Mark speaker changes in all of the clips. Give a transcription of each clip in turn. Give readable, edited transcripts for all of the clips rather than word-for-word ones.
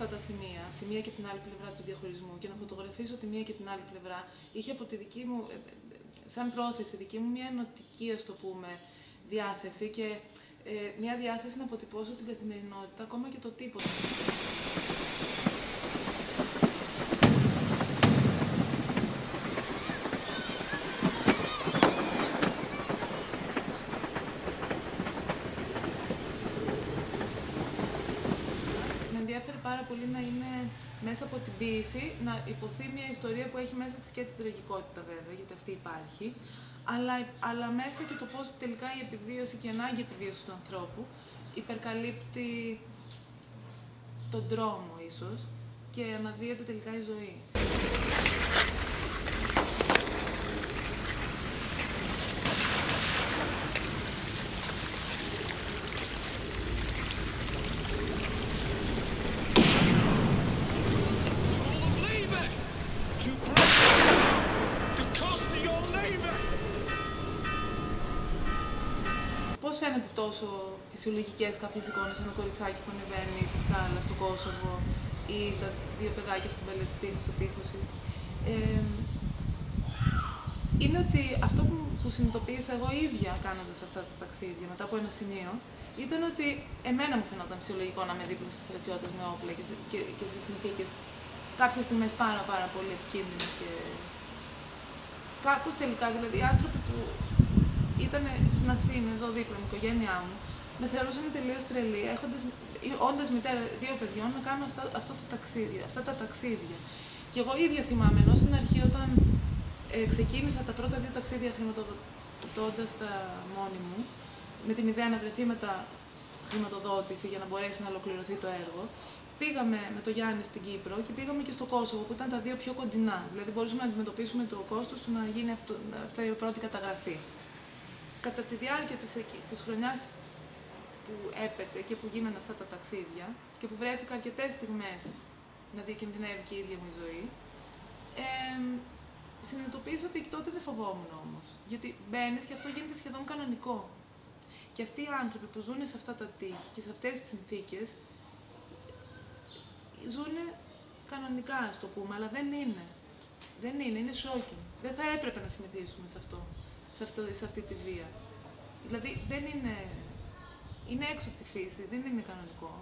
Speaker 1: αυτά τα σημεία, τη μία και την άλλη πλευρά του διαχωρισμού και να φωτογραφίσω τη μία και την άλλη πλευρά, είχε από τη δική μου, σαν πρόθεση δική μου, μια ενωτική, ας το πούμε, διάθεση και μια διάθεση να αποτυπώσω την καθημερινότητα, ακόμα και το τίποτα. Με ενδιαφέρει πάρα πολύ να είναι μέσα από την ποίηση, να υποθεί μια ιστορία που έχει μέσα της και την τραγικότητα βέβαια, γιατί αυτή υπάρχει, αλλά μέσα και το πώς τελικά η επιβίωση και η ανάγκη επιβίωσης του ανθρώπου υπερκαλύπτει τον δρόμο ίσως και αναδύεται τελικά η ζωή. Πώς φαίνεται τόσο φυσιολογικές κάποιες εικόνες, ένα κοριτσάκι που ανεβαίνει τη σκάλα στο Κόσοβο ή τα δύο παιδάκια στην Παλαιστίνη στο τείχος. Είναι ότι αυτό που συνειδητοποίησα εγώ ίδια κάνοντας αυτά τα ταξίδια μετά από ένα σημείο, ήταν ότι εμένα μου φαινόταν φυσιολογικό να είμαι δίπλα σε στρατιώτες με όπλα και σε συνθήκες κάποιες στιγμές πάρα πολύ επικίνδυνες και κάπως τελικά, δηλαδή οι άνθρωποι που ήταν στην Αθήνα, εδώ δίπλα με η οικογένειά μου, με θεωρούσαν τελείως τρελή, όντας μητέρα δύο παιδιών, να κάνω αυτά τα ταξίδια. Και εγώ ίδια θυμάμαι, ενώ στην αρχή όταν ξεκίνησα τα πρώτα δύο ταξίδια χρηματοδοτώντας τα μόνη μου, με την ιδέα να βρεθεί μετά χρηματοδότηση για να μπορέσει να ολοκληρωθεί το έργο, πήγαμε με το Γιάννη στην Κύπρο και πήγαμε και στο Κόσοβο, που ήταν τα δύο πιο κοντινά. Δηλαδή μπορούσαμε να αντιμετωπίσουμε το κόστος του να γίνει αυτή η πρώτη καταγραφή. Κατά τη διάρκεια της χρονιάς που έπεται και που γίνανε αυτά τα ταξίδια και που βρέθηκα αρκετές στιγμές να διακινδυνεύει και η ίδια μου η ζωή, συνειδητοποίησα ότι τότε δεν φοβόμουν όμως. Γιατί μπαίνεις και αυτό γίνεται σχεδόν κανονικό. Και αυτοί οι άνθρωποι που ζουν σε αυτά τα τείχη και σε αυτές τις συνθήκες ζουν κανονικά, ας το πούμε, αλλά δεν είναι. Δεν είναι, είναι shocking. Δεν θα έπρεπε να συνηθίσουμε σε αυτή τη βία. Δηλαδή δεν είναι έξω από τη φύση, δεν είναι κανονικό.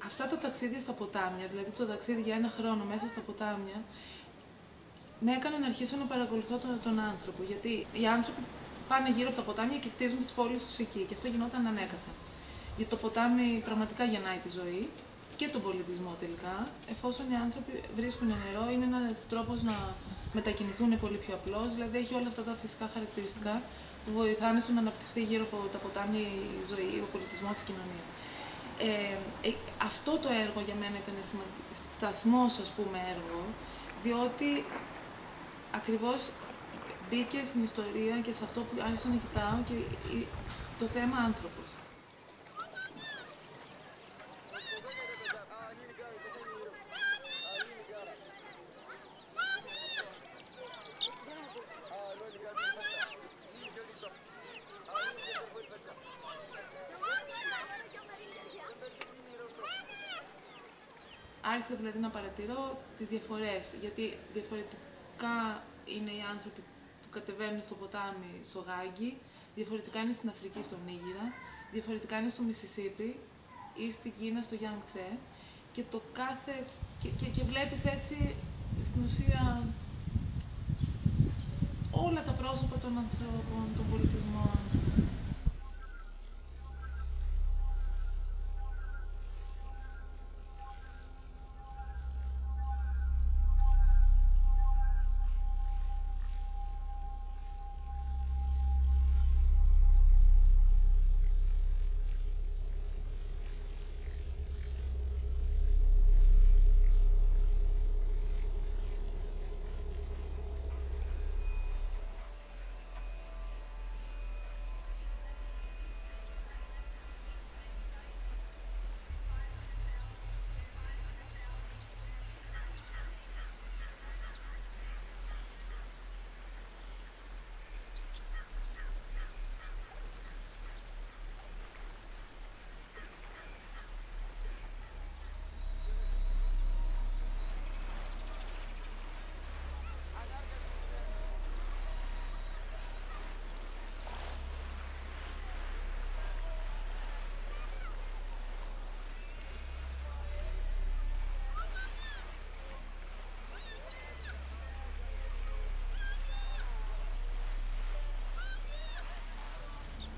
Speaker 1: Αυτά τα ταξίδια στα ποτάμια, δηλαδή το ταξίδι για ένα χρόνο μέσα στα ποτάμια, με έκανε να αρχίσω να παρακολουθώ τον άνθρωπο. Γιατί οι άνθρωποι πάνε γύρω από τα ποτάμια και κτίζουν τις πόλεις τους εκεί. Και αυτό γινόταν ανέκαθεν. Γιατί το ποτάμι πραγματικά γεννάει τη ζωή και τον πολιτισμό τελικά. Εφόσον οι άνθρωποι βρίσκουν νερό, είναι ένας τρόπος να μετακινηθούν πολύ πιο απλώς. Δηλαδή έχει όλα αυτά τα φυσικά χαρακτηριστικά που βοηθάνε στο να αναπτυχθεί γύρω από τα ποτάμια η ζωή, ο πολιτισμός, η κοινωνία. Αυτό το έργο για μένα ήταν σταθμός, ας πούμε, έργο, διότι ακριβώς μπήκε στην ιστορία και σε αυτό που άρχισα να κοιτάω και το θέμα άνθρωπος. Άρχισα δηλαδή να παρατηρώ τις διαφορές, γιατί διαφορετικά είναι οι άνθρωποι που κατεβαίνουν στο ποτάμι, στο Γάγκι, διαφορετικά είναι στην Αφρική, στον Νίγηρα, διαφορετικά είναι στο Μισισίπι ή στην Κίνα, στο Γιάνγκτσε, και το κάθε... και βλέπεις έτσι, στην ουσία, όλα τα πρόσωπα των ανθρώπων, των πολιτισμών.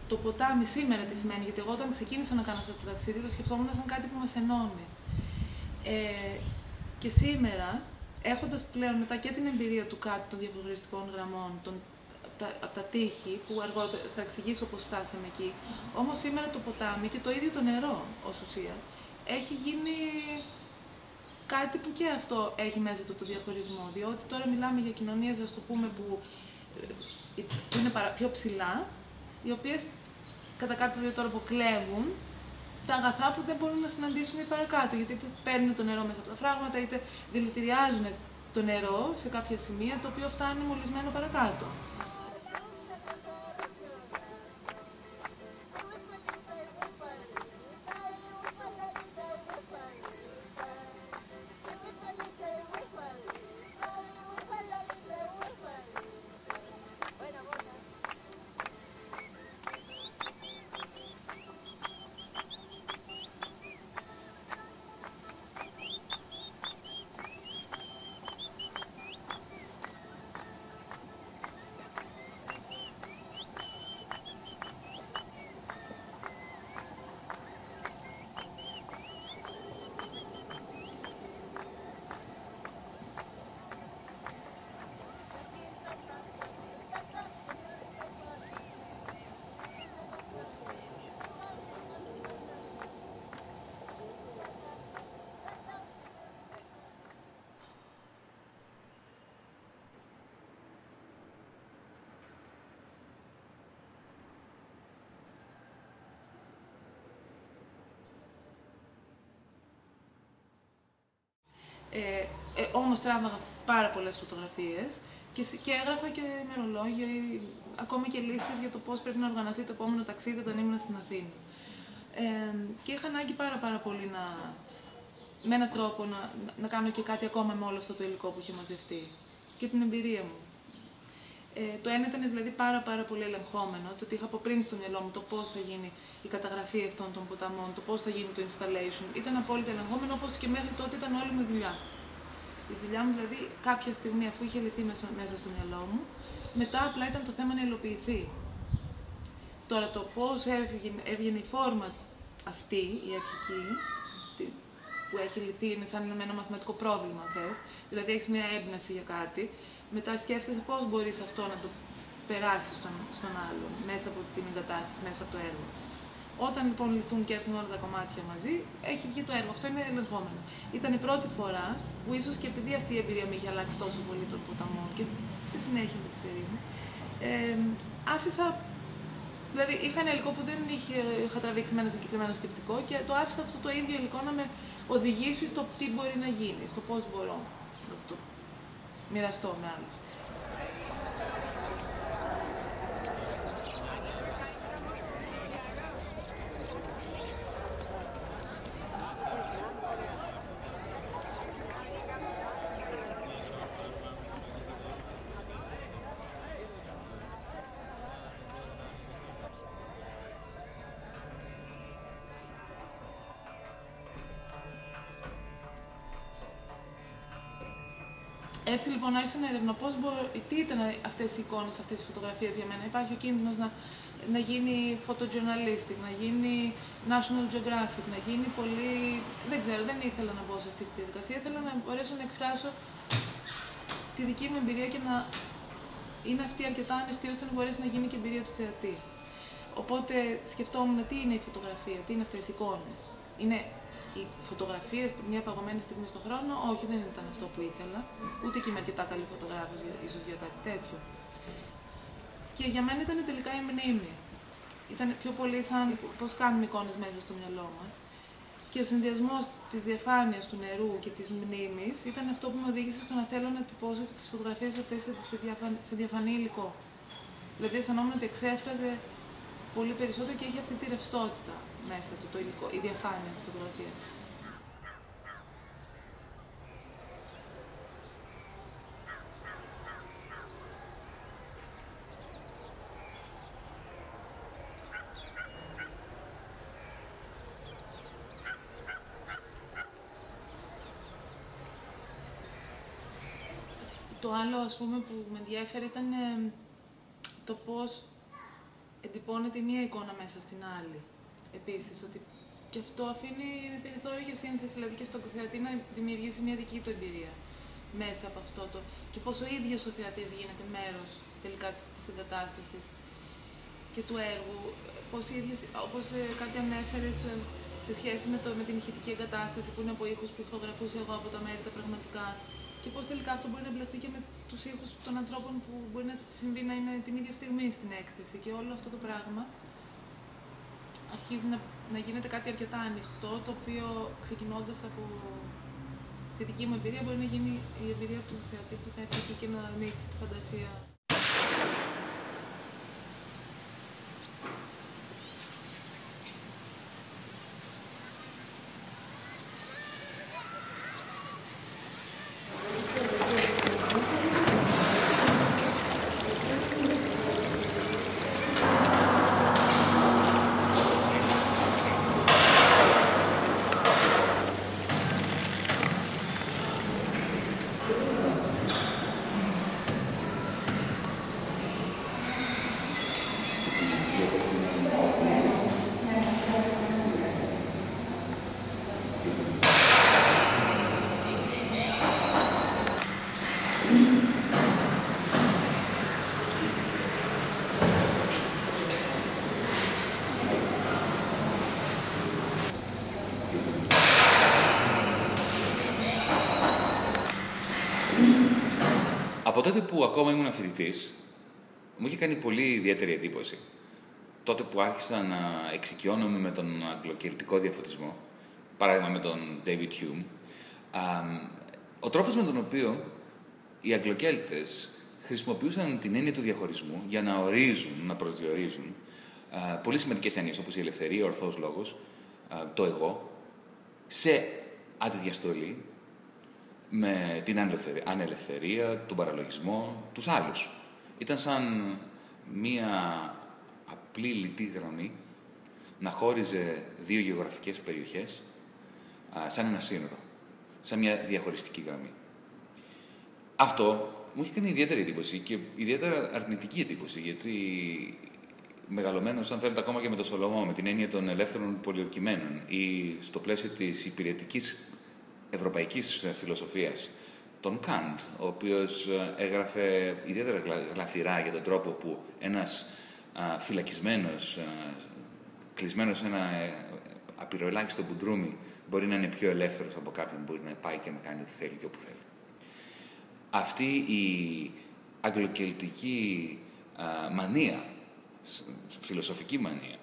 Speaker 1: Το ποτάμι σήμερα τι σημαίνει, γιατί εγώ όταν ξεκίνησα να κάνω αυτό το ταξίδι το σκεφτόμουν σαν κάτι που μας ενώνει. Και σήμερα, έχοντας πλέον μετά και την εμπειρία του κάτω των διαφορετικών γραμμών, από τα τείχη, που αργότερα θα εξηγήσω πώς φτάσαμε εκεί, όμως σήμερα το ποτάμι και το ίδιο το νερό, ως ουσία, έχει γίνει κάτι που και αυτό έχει μέσα του το διαχωρισμό, διότι τώρα μιλάμε για κοινωνίες, ας το πούμε, που είναι πιο ψηλά, οι οποίες κατά κάποιο τρόπο κλέβουν τα αγαθά που δεν μπορούν να συναντήσουν παρακάτω, γιατί είτε παίρνουν το νερό μέσα από τα φράγματα, είτε δηλητηριάζουν το νερό σε κάποια σημεία, το οποίο φτάνει μολυσμένο παρακάτω. Όμως τράβαγα πάρα πολλές φωτογραφίες και έγραφα και ημερολόγια, ακόμη και λίστες για το πώς πρέπει να οργανωθεί το επόμενο ταξίδι όταν ήμουν στην Αθήνα. Και είχα ανάγκη πάρα πολύ με έναν τρόπο να κάνω και κάτι ακόμα με όλο αυτό το υλικό που είχε μαζευτεί και την εμπειρία μου. Το ένα ήταν δηλαδή πάρα πολύ ελεγχόμενο, το ότι είχα από πριν στο μυαλό μου το πώς θα γίνει η καταγραφή αυτών των ποταμών, το πώς θα γίνει το installation. Ήταν απόλυτα ελεγχόμενο, όπως και μέχρι τότε ήταν όλη μου η δουλειά. Η δουλειά μου δηλαδή κάποια στιγμή, αφού είχε λυθεί μέσα στο μυαλό μου, μετά απλά ήταν το θέμα να υλοποιηθεί. Τώρα το πώς έβγαινε η φόρμα αυτή, η αρχική, που έχει λυθεί, είναι σαν ένα μαθηματικό πρόβλημα, θες. Δηλαδή έχεις μια έμπνευση για κάτι, μετά σκέφτεσαι πώς μπορείς αυτό να το περάσεις στον άλλον, μέσα από την εγκατάσταση, μέσα από το έργο. Όταν λοιπόν λυθούν και έρθουν όλα τα κομμάτια μαζί, έχει βγει το έργο. Αυτό είναι ελεγχόμενο. Ήταν η πρώτη φορά που ίσως και επειδή αυτή η εμπειρία με είχε αλλάξει τόσο πολύ τον ποταμό και στη συνέχεια με τη Σερήνη, άφησα. Δηλαδή είχα ένα υλικό που δεν είχα τραβήξει με ένα συγκεκριμένο σκεπτικό και το άφησα αυτό το ίδιο υλικό να με οδηγήσει στο τι μπορεί να γίνει, στο πώς μπορώ να το μοιραστώ με άλλους. Έτσι λοιπόν άρχισα να ερευνώ τι ήταν αυτές οι εικόνες, αυτές οι φωτογραφίες για μένα. Υπάρχει ο κίνδυνος να γίνει photojournalistic, να γίνει National Geographic, να γίνει πολύ... Δεν ξέρω, δεν ήθελα να μπω σε αυτή τη διαδικασία. Ήθελα να μπορέσω να εκφράσω τη δική μου εμπειρία και να είναι αυτή αρκετά ανοιχτή ώστε να μπορέσει να γίνει και εμπειρία του θεατή. Οπότε σκεφτόμουν τι είναι η φωτογραφία, τι είναι αυτές οι εικόνες. Είναι οι φωτογραφίες, μια παγωμένη στιγμή στον χρόνο? Όχι, δεν ήταν αυτό που ήθελα. Ούτε και είμαι αρκετά καλή φωτογράφος ίσως για κάτι τέτοιο. Και για μένα ήταν τελικά η μνήμη. Ήταν πιο πολύ σαν πώς κάνουμε εικόνες μέσα στο μυαλό μας. Και ο συνδυασμός της διαφάνειας του νερού και της μνήμης ήταν αυτό που με οδήγησε στο να θέλω να τυπώσω τις φωτογραφίες αυτές σε διαφανή υλικό. Δηλαδή αισθανόμουν ότι εξέφραζε πολύ περισσότερο και έχει αυτή τη ρευστότητα μέσα του, το υλικό, η διαφάνεια στη φωτογραφία. Το άλλο, ας πούμε, που με ενδιέφερε ήταν το πώς εντυπώνεται μία εικόνα μέσα στην άλλη. Επίσης, ότι και αυτό αφήνει περιθώριο για σύνθεση, δηλαδή και στον θεατή να δημιουργήσει μία δική του εμπειρία μέσα από αυτό το. Και πώς ο ίδιος ο θεατής γίνεται μέρος τελικά της εγκατάστασης και του έργου. Πώς όπως κάτι ανέφερες σε σχέση με την ηχητική εγκατάσταση που είναι από ήχους που ηχογραφούσα εγώ από τα μέρη τα πραγματικά. Και πώς τελικά αυτό μπορεί να εμπλεχτεί και με τους ήχους των ανθρώπων που μπορεί να συμβεί να είναι την ίδια στιγμή στην έκθεση. Και όλο αυτό το πράγμα αρχίζει να γίνεται κάτι αρκετά ανοιχτό, το οποίο ξεκινώντας από τη δική μου εμπειρία μπορεί να γίνει η εμπειρία του θεατή που θα έρθει εκεί και να ανοίξει τη φαντασία.
Speaker 2: Από τότε που ακόμα ήμουν φοιτητής, μου είχε κάνει πολύ ιδιαίτερη εντύπωση. Τότε που άρχισα να εξοικειώνομαι με τον αγγλοκελτικό διαφωτισμό, παράδειγμα με τον David Hume, ο τρόπος με τον οποίο οι Αγγλοκέλτες χρησιμοποιούσαν την έννοια του διαχωρισμού για να ορίζουν, να προσδιορίζουν πολύ σημαντικές έννοιες όπως η ελευθερία, ο ορθός λόγος, το εγώ, σε αντιδιαστολή με την ανελευθερία, τον παραλογισμό, τους άλλους. Ήταν σαν μία απλή λιτή γραμμή να χώριζε δύο γεωγραφικές περιοχές σαν ένα σύνορο, σαν μια διαχωριστική γραμμή. Αυτό μου είχε κάνει ιδιαίτερη εντύπωση και ιδιαίτερα αρνητική εντύπωση, γιατί μεγαλωμένος, αν θέλετε, ακόμα και με τον Σολομό, με την έννοια των ελεύθερων πολιορκημένων ή στο πλαίσιο της υπηρετικής ευρωπαϊκής φιλοσοφίας, τον Καντ, ο οποίος έγραφε ιδιαίτερα γλαφυρά για τον τρόπο που ένας φυλακισμένος, κλεισμένος σε ένα απειροελάχιστο μπουντρούμι, μπορεί να είναι πιο ελεύθερος από κάποιον, μπορεί να πάει και να κάνει ό,τι θέλει και όπου θέλει. Αυτή η αγγλοκελτική μανία, φιλοσοφική μανία,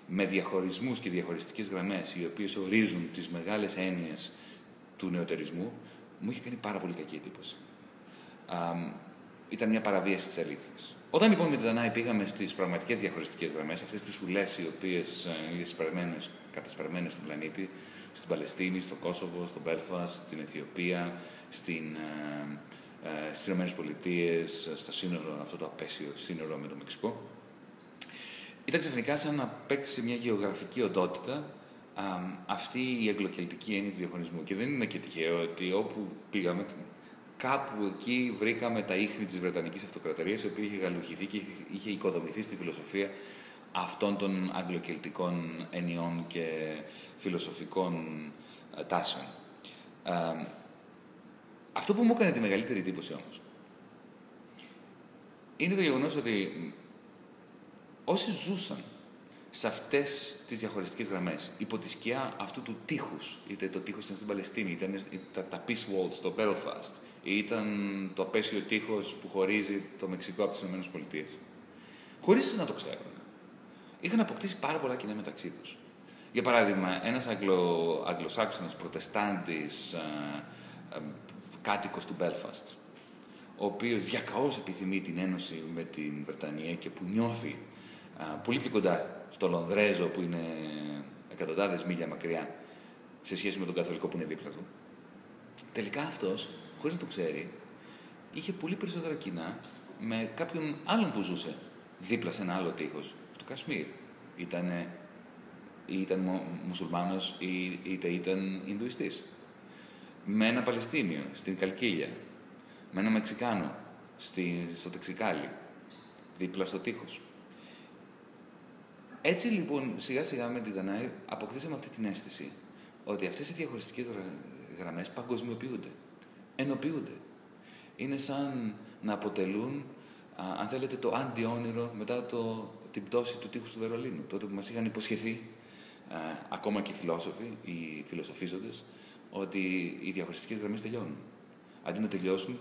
Speaker 2: με διαχωρισμούς και διαχωριστικές γραμμές, οι οποίες ορίζουν τις μεγάλες έννοιες του νεωτερισμού, μου είχε κάνει πάρα πολύ κακή εντύπωση. Ήταν μια παραβίαση της αλήθειας. Όταν λοιπόν με την Δανάη πήγαμε στις πραγματικές διαχωριστικές γραμμές, αυτές τις ουλές οι οποίες είναι κατασπαρμένες στον πλανήτη, στην Παλαιστίνη, στο Κόσοβο, στο Μπέλφαστ, στην Αιθιοπία, στις Ηνωμένες Πολιτείες, στο σύνορο, αυτό το απέσιο σύνορο με το Μεξικό, ήταν ξαφνικά σαν να απέκτησε μια γεωγραφική οντότητα αυτή η αγγλοκελτική έννοια του διαχωρισμού. Και δεν είναι και τυχαίο ότι όπου πήγαμε, κάπου εκεί βρήκαμε τα ίχνη της Βρετανικής Αυτοκρατορίας, η οποία είχε γαλουχηθεί και είχε οικοδομηθεί στη φιλοσοφία αυτών των αγγλοκελτικών ενιών και φιλοσοφικών τάσεων. Αυτό που μου έκανε τη μεγαλύτερη εντύπωση όμως είναι το γεγονός ότι όσοι ζούσαν σε αυτές τις διαχωριστικές γραμμές, υπό τη σκιά αυτού του τείχους, είτε το τείχος ήταν στην Παλαιστίνη, ήταν τα Peace Walls στο Belfast, ή ήταν το απέσιο τείχος που χωρίζει το Μεξικό από τις ΗΠΑ, χωρίς να το ξέρουν, είχαν αποκτήσει πάρα πολλά κοινά μεταξύ τους. Για παράδειγμα, ένας Αγγλοσάξονας προτεστάντης κάτοικος του Belfast, ο οποίος διακαώς επιθυμεί την ένωση με την Βρετανία και που νιώθει πολύ πιο κοντά στο Λονδρέζο, που είναι εκατοντάδες μίλια μακριά, σε σχέση με τον Καθολικό που είναι δίπλα του. Τελικά αυτός, χωρίς να το ξέρει, είχε πολύ περισσότερα κοινά με κάποιον άλλον που ζούσε δίπλα σε ένα άλλο τείχος, στο Κασμίρ. Ήταν μουσουλμάνος είτε ήταν Ινδουιστής. Με ένα Παλαιστίνιο στην Καλκίλια. Με ένα Μεξικάνο στο Τεξικάλι, δίπλα στο τείχος. Έτσι λοιπόν, σιγά σιγά με την Δανάη αποκτήσαμε αυτή την αίσθηση ότι αυτές οι διαχωριστικές γραμμές παγκοσμιοποιούνται, ενοποιούνται. Είναι σαν να αποτελούν, αν θέλετε, το αντιόνυρο μετά την πτώση του τείχους του Βερολίνου. Τότε που μας είχαν υποσχεθεί, ακόμα και οι φιλόσοφοι, οι φιλοσοφίζοντες, ότι οι διαχωριστικές γραμμές τελειώνουν. Αντί να τελειώσουν,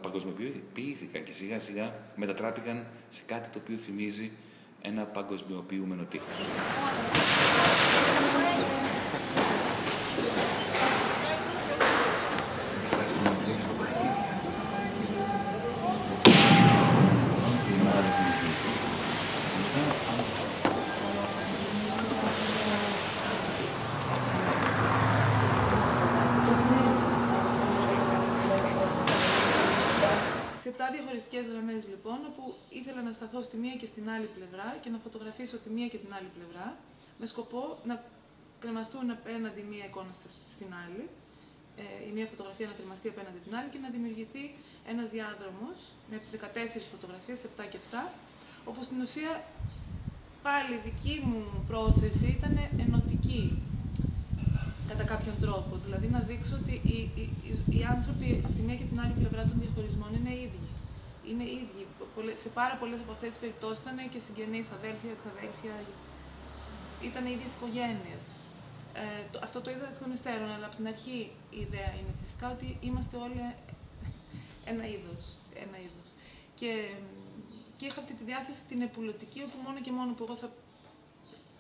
Speaker 2: παγκοσμιοποιήθηκαν και σιγά σιγά μετατράπηκαν σε κάτι το οποίο θυμίζει ένα παγκοσμιοποιούμενο τείχος.
Speaker 1: Διαχωριστικές γραμμές λοιπόν, όπου ήθελα να σταθώ στη μία και στην άλλη πλευρά και να φωτογραφίσω τη μία και την άλλη πλευρά, με σκοπό να κρεμαστούν απέναντι μία εικόνα στην άλλη, η μία φωτογραφία να κρεμαστεί απέναντι την άλλη και να δημιουργηθεί ένας διάδρομος με 14 φωτογραφίες, 7 και 7, όπου στην ουσία πάλι η δική μου πρόθεση ήταν ενωτική κατά κάποιον τρόπο. Δηλαδή να δείξω ότι οι άνθρωποι από τη μία και την άλλη πλευρά των διαχωρισμών είναι ίδιοι. Είναι ίδιοι. Σε πάρα πολλές από αυτές τις περιπτώσεις ήταν και συγγενείς, αδέλφια, εξαδέλφια, ήταν οι ίδιες οικογένειες. Αυτό το είδα εκ των υστέρων, αλλά από την αρχή η ιδέα είναι φυσικά ότι είμαστε όλοι ένα είδος. Και είχα αυτή τη διάθεση την επουλωτική, όπου μόνο και μόνο που εγώ θα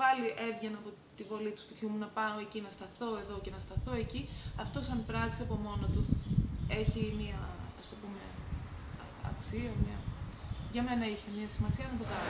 Speaker 1: πάλι έβγαινα από τη βολή του σπιτιού μου να πάω εκεί, να σταθώ εδώ και να σταθώ εκεί, αυτό σαν πράξη από μόνο του έχει μία, ας το πούμε, αξία, για μένα είχε μία σημασία να το κάνω.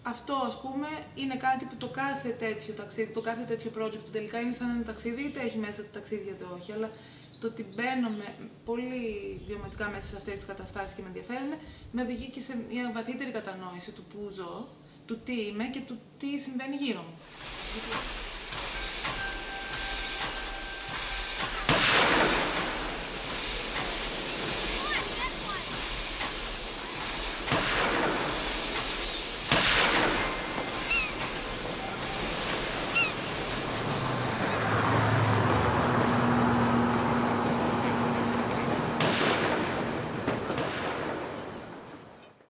Speaker 1: Αυτό, ας πούμε, είναι κάτι που το κάθε τέτοιο ταξίδι, το κάθε τέτοιο project που τελικά είναι σαν ένα ταξίδι, είτε έχει μέσα το ταξίδι είτε όχι, αλλά το ότι μπαίνω πολύ βιωματικά μέσα σε αυτές τις καταστάσεις και με ενδιαφέρουν, με οδηγεί και σε μια βαθύτερη κατανόηση του που ζω, του τι είμαι και του τι συμβαίνει γύρω μου.